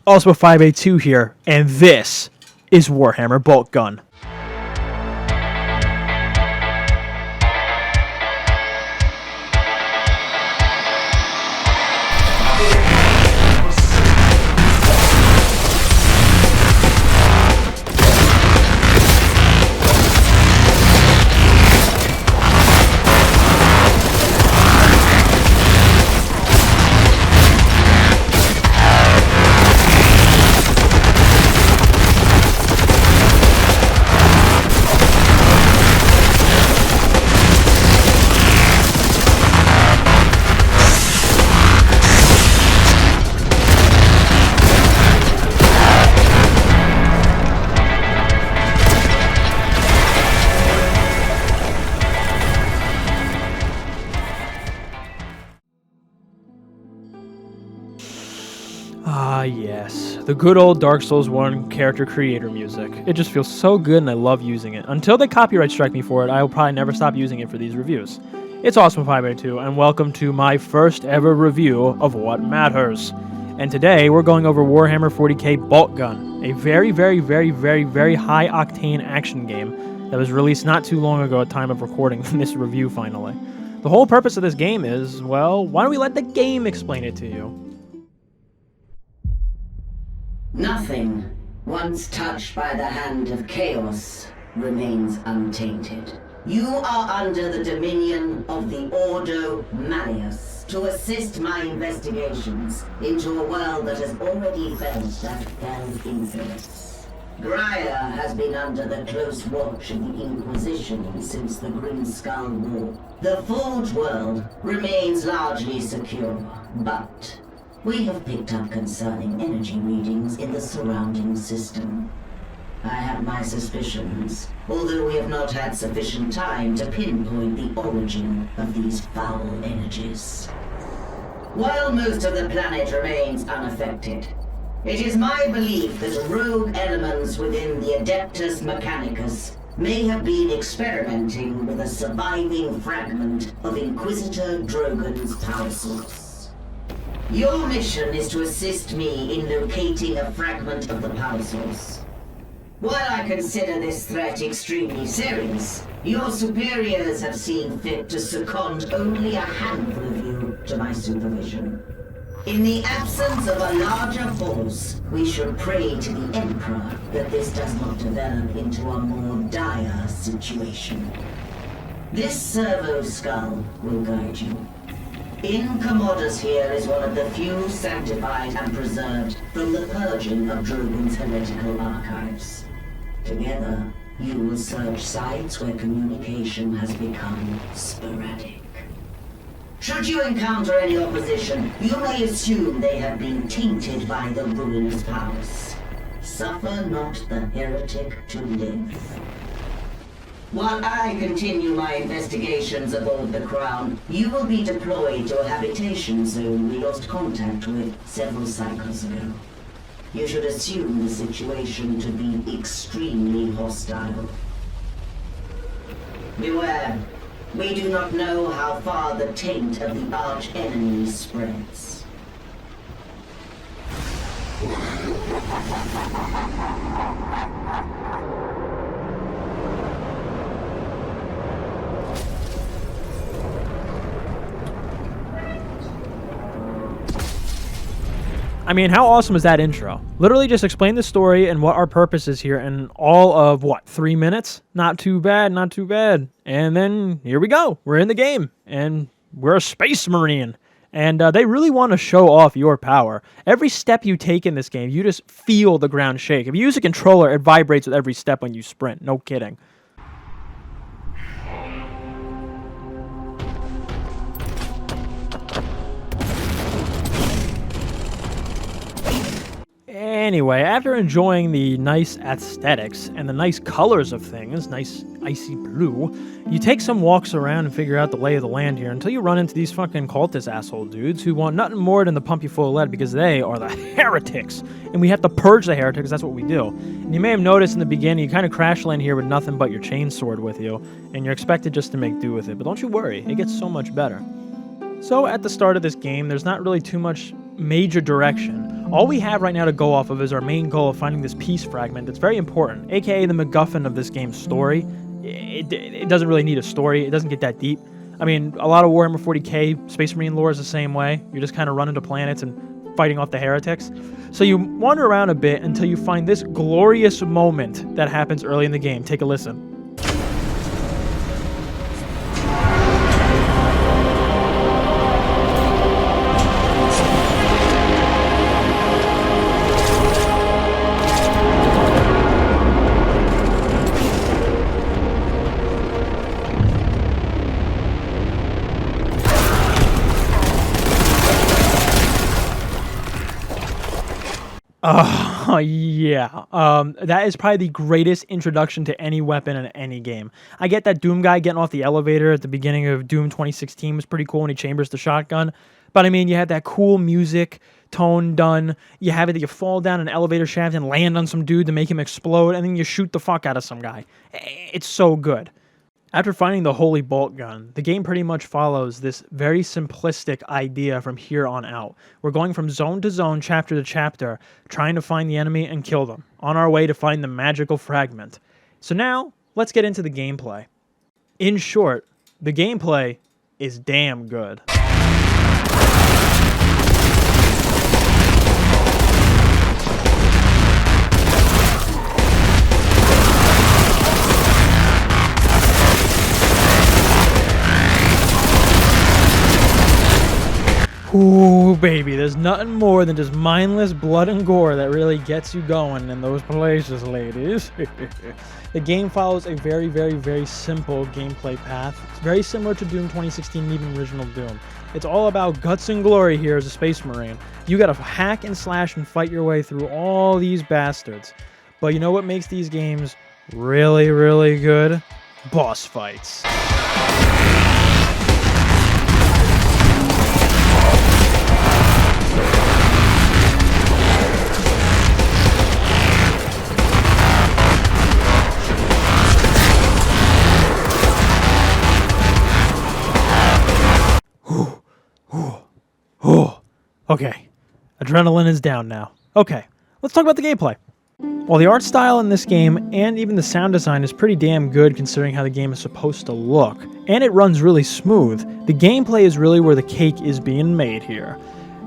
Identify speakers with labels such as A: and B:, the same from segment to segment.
A: Also 5A2 here, and this is Warhammer Boltgun. Ah, yes. The good old Dark Souls 1 character creator music. It just feels so good and I love using it. Until they copyright strike me for it, I will probably never stop using it for these reviews. It's Awesome 5A2, and welcome to my first ever review of What Matters. And today, we're going over Warhammer 40k Boltgun, a very high octane action game that was released not too long ago at time of recording this review finally. The whole purpose of this game is, well, why don't we let the game explain it to you?
B: Nothing, once touched by the hand of chaos, remains untainted. You are under the dominion of the Ordo Malleus to assist my investigations into a world that has already felt that fell's influence. Graia has been under the close watch of the Inquisition since the Grim Skull War. The Forge world remains largely secure, but we have picked up concerning energy readings in the surrounding system. I have my suspicions, although we have not had sufficient time to pinpoint the origin of these foul energies. While most of the planet remains unaffected, it is my belief that rogue elements within the Adeptus Mechanicus may have been experimenting with a surviving fragment of Inquisitor Drogon's power source. Your mission is to assist me in locating a fragment of the power source. While I consider this threat extremely serious, your superiors have seen fit to second only a handful of you to my supervision. In the absence of a larger force, we should pray to the Emperor that this does not develop into a more dire situation. This servo skull will guide you. In Commodus here is one of the few sanctified and preserved from the purging of Drogon's heretical archives. Together, you will search sites where communication has become sporadic. Should you encounter any opposition, you may assume they have been tainted by the ruinous powers. Suffer not the heretic to live. While I continue my investigations aboard the Crown, you will be deployed to a habitation zone we lost contact with several cycles ago. You should assume the situation to be extremely hostile. Beware, we do not know how far the taint of the arch-enemy spreads.
A: I mean, how awesome is that intro? Literally just explain the story and what our purpose is here in all of, 3 minutes? Not too bad, not too bad. And then, here we go. We're in the game, and we're a space marine. And they really want to show off your power. Every step you take in this game, you just feel the ground shake. If you use a controller, it vibrates with every step when you sprint. No kidding. Anyway, after enjoying the nice aesthetics and the nice colors of things, nice icy blue, you take some walks around and figure out the lay of the land here until you run into these fucking cultist asshole dudes who want nothing more than to pump you full of lead because they are the heretics. And we have to purge the heretics, that's what we do. And you may have noticed in the beginning, you kind of crash land here with nothing but your chainsword with you, and you're expected just to make do with it. But don't you worry, it gets so much better. So at the start of this game, there's not really too much major direction. All we have right now to go off of is our main goal of finding this peace fragment that's very important, aka the MacGuffin of this game's story. It doesn't really need a story. It doesn't get that deep. I mean, a lot of Warhammer 40k Space Marine lore is the same way. You're just kind of running to planets and fighting off the heretics. So you wander around a bit until you find this glorious moment that happens early in the game. Take a listen. Yeah. That is probably the greatest introduction to any weapon in any game. I get that Doom guy getting off the elevator at the beginning of Doom 2016 was pretty cool when he chambers the shotgun. But I mean, you had that cool music tone done. You have it that you fall down an elevator shaft and land on some dude to make him explode, and then you shoot the fuck out of some guy. It's so good. After finding the holy Boltgun, the game pretty much follows this very simplistic idea from here on out. We're going from zone to zone, chapter to chapter, trying to find the enemy and kill them, on our way to find the magical fragment. So now, let's get into the gameplay. In short, the gameplay is damn good. Ooh, baby, there's nothing more than just mindless blood and gore that really gets you going in those places, ladies. The game follows a very, very, very simple gameplay path. It's very similar to Doom 2016 and even original Doom. It's all about guts and glory here as a Space Marine. You gotta hack and slash and fight your way through all these bastards. But you know what makes these games really, really good? Boss fights. Okay, adrenaline is down now. Okay, let's talk about the gameplay. While the art style in this game and even the sound design is pretty damn good considering how the game is supposed to look, and it runs really smooth, the gameplay is really where the cake is being made here.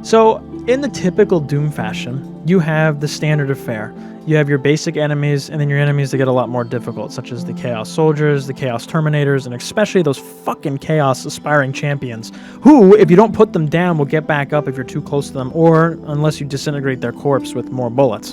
A: So, in the typical Doom fashion, you have the standard affair. You have your basic enemies, and then your enemies that get a lot more difficult, such as the Chaos Soldiers, the Chaos Terminators, and especially those fucking Chaos Aspiring Champions, who, if you don't put them down, will get back up if you're too close to them, or unless you disintegrate their corpse with more bullets.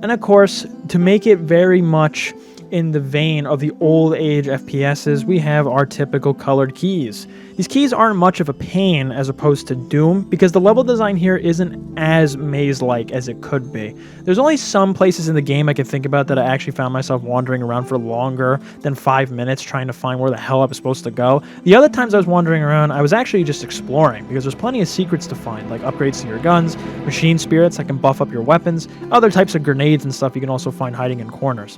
A: And of course, to make it very much in the vein of the old age FPSs, we have our typical colored keys. These keys aren't much of a pain as opposed to Doom, because the level design here isn't as maze-like as it could be. There's only some places in the game I can think about that I actually found myself wandering around for longer than 5 minutes trying to find where the hell I was supposed to go. The other times I was wandering around, I was actually just exploring, because there's plenty of secrets to find, like upgrades to your guns, machine spirits that can buff up your weapons, other types of grenades and stuff you can also find hiding in corners.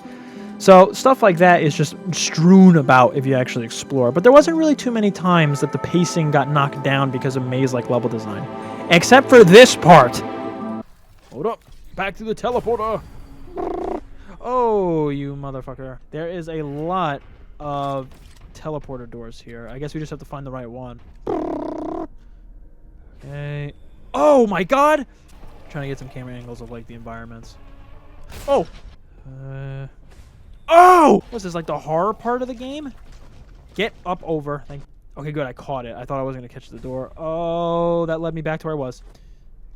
A: So stuff like that is just strewn about if you actually explore, but there wasn't really too many times that the pacing got knocked down because of maze-like level design. Except for this part! Hold up, back to the teleporter! Oh, you motherfucker. There is a lot of teleporter doors here. I guess we just have to find the right one. Okay. Oh my god! I'm trying to get some camera angles of like the environments. Oh! Oh! What's this, like the horror part of the game? Get up over. Okay, good, I caught it. I thought I wasn't going to catch the door. Oh, that led me back to where I was.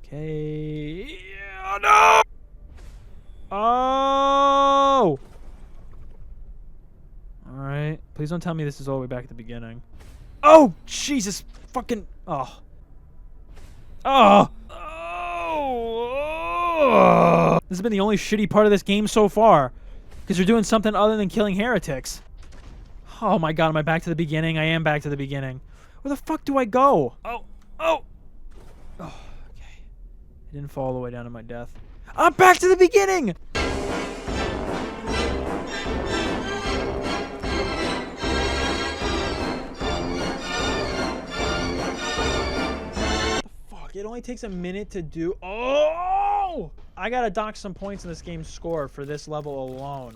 A: Okay. Oh, no! Oh! Alright. Please don't tell me this is all the way back at the beginning. Oh, Jesus fucking... Oh. Oh! Oh! This has been the only shitty part of this game so far. Because you're doing something other than killing heretics. Oh my god, am I back to the beginning? I am back to the beginning. Where the fuck do I go? Oh, oh! Oh, okay. I didn't fall all the way down to my death. I'm back to the beginning! Fuck, it only takes a minute to do... Oh! No! I gotta dock some points in this game's score for this level alone.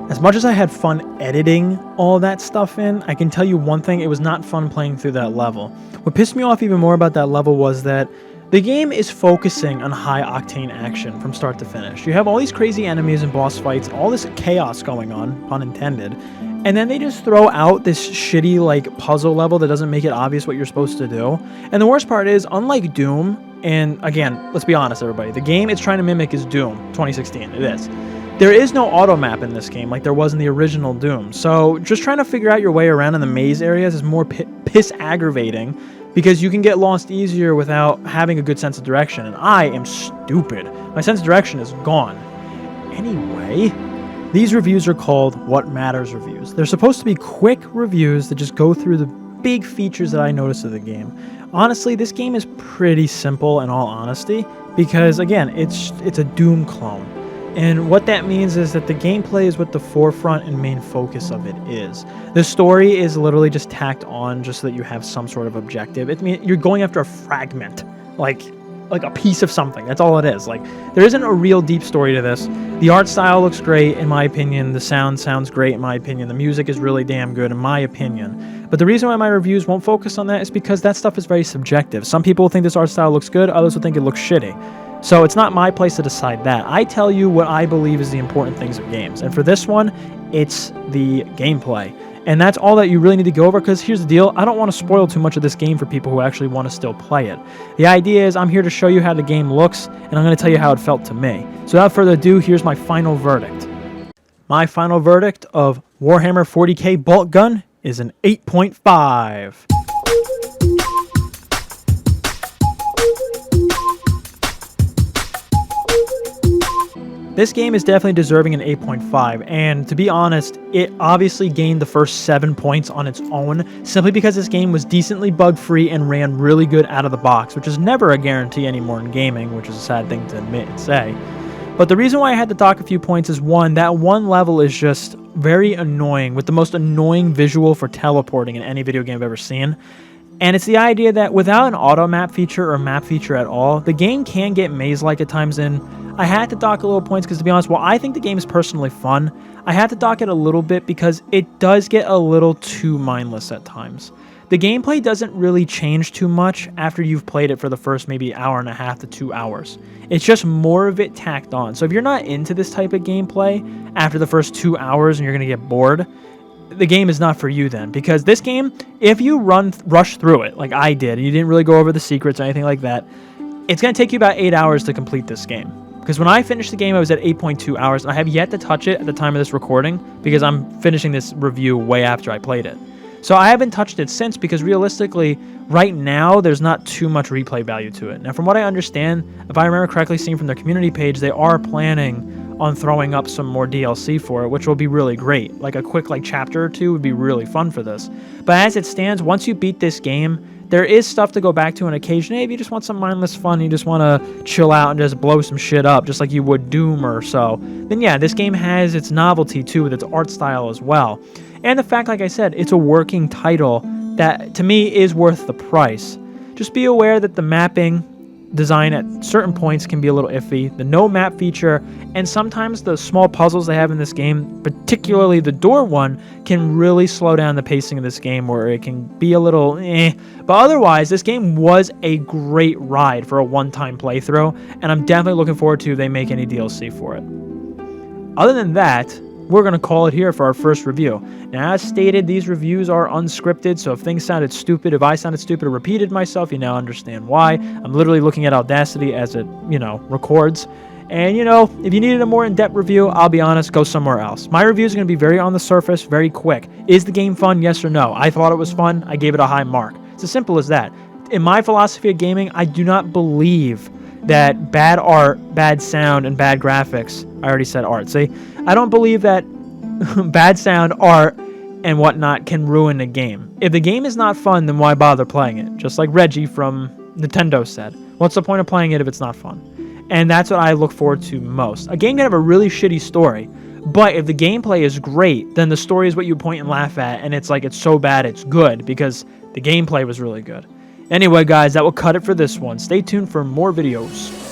A: As much as I had fun editing all that stuff in, I can tell you one thing, it was not fun playing through that level. What pissed me off even more about that level was that the game is focusing on high-octane action from start to finish. You have all these crazy enemies and boss fights, all this chaos going on, pun intended, and then they just throw out this shitty, like, puzzle level that doesn't make it obvious what you're supposed to do. And the worst part is, unlike Doom, and again, let's be honest, everybody, the game it's trying to mimic is Doom 2016. It is. There is no auto map in this game like there was in the original Doom. So just trying to figure out your way around in the maze areas is more piss aggravating because you can get lost easier without having a good sense of direction. And I am stupid. My sense of direction is gone. Anyway, these reviews are called What Matters reviews. They're supposed to be quick reviews that just go through the big features that I noticed of the game. Honestly, this game is pretty simple in all honesty because, again, it's a Doom clone. And what that means is that the gameplay is what the forefront and main focus of it is. The story is literally just tacked on just so that you have some sort of objective. I mean, you're going after a fragment, like a piece of something. That's all it is. Like, there isn't a real deep story to this. The art style looks great, in my opinion. The sound sounds great, in my opinion. The music is really damn good, in my opinion. But the reason why my reviews won't focus on that is because that stuff is very subjective. Some people think this art style looks good, others will think it looks shitty. So it's not my place to decide that. I tell you what I believe is the important things of games. And for this one, it's the gameplay. And that's all that you really need to go over, because here's the deal. I don't want to spoil too much of this game for people who actually want to still play it. The idea is I'm here to show you how the game looks, and I'm going to tell you how it felt to me. So without further ado, here's my final verdict. My final verdict of Warhammer 40k Boltgun is an 8.5. This game is definitely deserving an 8.5, and to be honest, it obviously gained the first 7 points on its own, simply because this game was decently bug-free and ran really good out of the box, which is never a guarantee anymore in gaming, which is a sad thing to admit and say. But the reason why I had to dock a few points is, one, that one level is just very annoying, with the most annoying visual for teleporting in any video game I've ever seen. And it's the idea that without an auto map feature or map feature at all, the game can get maze-like at times, and I had to dock a little points because, to be honest, while I think the game is personally fun, I had to dock it a little bit because it does get a little too mindless at times. The gameplay doesn't really change too much after you've played it for the first maybe hour and a half to 2 hours. It's just more of it tacked on. So if you're not into this type of gameplay after the first 2 hours and you're going to get bored, the game is not for you then, because this game, if you rush through it like I did, and you didn't really go over the secrets or anything like that, it's going to take you about 8 hours to complete this game. Because when I finished the game, I was at 8.2 hours, and I have yet to touch it at the time of this recording, because I'm finishing this review way after I played it. So I haven't touched it since, because realistically, right now, there's not too much replay value to it. Now, from what I understand, if I remember correctly, seeing from their community page, they are planning on throwing up some more DLC for it, which will be really great. Like a quick chapter or two would be really fun for this. But as it stands, once you beat this game, there is stuff to go back to on occasion. Hey, if you just want some mindless fun, you just want to chill out and just blow some shit up, just like you would Doom or so, then yeah, this game has its novelty too with its art style as well. And the fact, like I said, it's a working title that, to me, is worth the price. Just be aware that the mapping design at certain points can be a little iffy, the no map feature, and sometimes the small puzzles they have in this game, particularly the door one, can really slow down the pacing of this game, where it can be a little But otherwise, this game was a great ride for a one-time playthrough, and I'm definitely looking forward to if they make any DLC for it. Other than that, we're going to call it here for our first review. Now, as stated, these reviews are unscripted, so if things sounded stupid, if I sounded stupid or repeated myself, you now understand why. I'm literally looking at Audacity as it, records. And, if you needed a more in-depth review, I'll be honest, go somewhere else. My review is going to be very on the surface, very quick. Is the game fun? Yes or no? I thought it was fun. I gave it a high mark. It's as simple as that. In my philosophy of gaming, I do not believe that bad art, bad sound, and bad graphics, I already said art, see? I don't believe that bad sound, art, and whatnot can ruin a game. If the game is not fun, then why bother playing it? Just like Reggie from Nintendo said. What's the point of playing it if it's not fun? And that's what I look forward to most. A game can have a really shitty story, but if the gameplay is great, then the story is what you point and laugh at, and it's like it's so bad it's good, because the gameplay was really good. Anyway, guys, that will cut it for this one. Stay tuned for more videos.